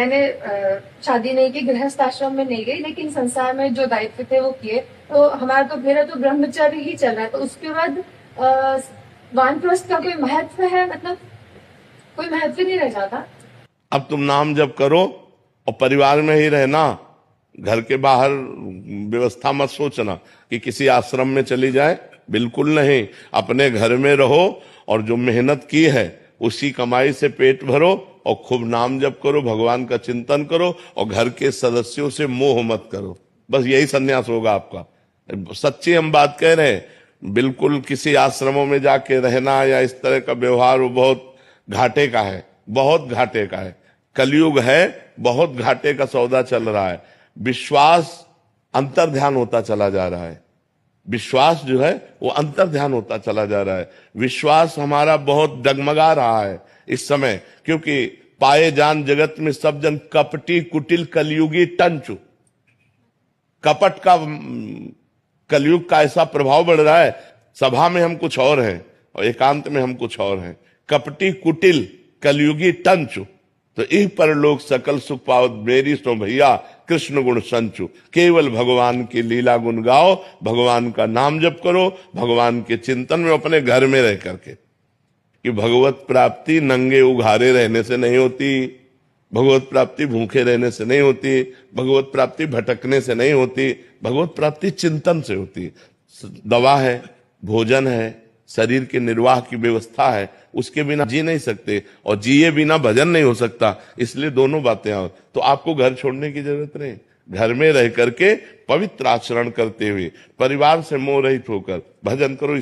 मैंने शादी नहीं की, गृहस्थ आश्रम में नहीं गई, लेकिन संसार में जो दायित्व थे वो किए। तो हमारा तो मेरा तो ब्रह्मचर्य ही चल रहा है। तो उसके बाद वानप्रस्थ का कोई महत्व है? मतलब कोई महत्व नहीं रह जाता। अब तुम नाम जप करो और परिवार में ही रहना, घर के बाहर व्यवस्था मत सोचना कि किसी आश्रम में चली जाए, बिल्कुल नहीं। अपने घर में रहो और जो मेहनत की है उसी कमाई से पेट भरो और खूब नाम जप करो, भगवान का चिंतन करो और घर के सदस्यों से मोह मत करो। बस यही संन्यास होगा आपका। सच्ची हम बात कह रहे हैं। बिल्कुल किसी आश्रमों में जाके रहना या इस तरह का व्यवहार वो बहुत घाटे का है, बहुत घाटे का है। कलयुग है, बहुत घाटे का सौदा चल रहा है। विश्वास अंतर ध्यान होता चला जा रहा है। विश्वास जो है वो अंतर ध्यान होता चला जा रहा है। विश्वास हमारा बहुत डगमगा रहा है इस समय, क्योंकि पाए जान जगत में सब जन कपटी कुटिल कलयुगी टंचु। कपट का कलयुग का ऐसा प्रभाव बढ़ रहा है। सभा में हम कुछ और हैं और एकांत में हम कुछ और हैं। कपटी कुटिल कलयुगी टंचु, तो इह पर लोग सकल सुख पावत मेरी सो भैया कृष्ण गुण संचु। केवल भगवान की लीला गुण गाओ, भगवान का नाम जप करो, भगवान के चिंतन में अपने घर में रह करके। कि भगवत प्राप्ति नंगे उघारे रहने से नहीं होती, भगवत प्राप्ति भूखे रहने से नहीं होती, भगवत प्राप्ति भटकने से नहीं होती, भगवत प्राप्ति चिंतन से होती। दवा है, भोजन है, शरीर के निर्वाह की व्यवस्था है, उसके बिना जी नहीं सकते और जिए बिना भजन नहीं हो सकता। इसलिए दोनों बातें आओ। तो आपको घर छोड़ने की जरूरत नहीं, घर में रह करके पवित्र आचरण करते हुए परिवार से मोह रहित होकर भजन करो।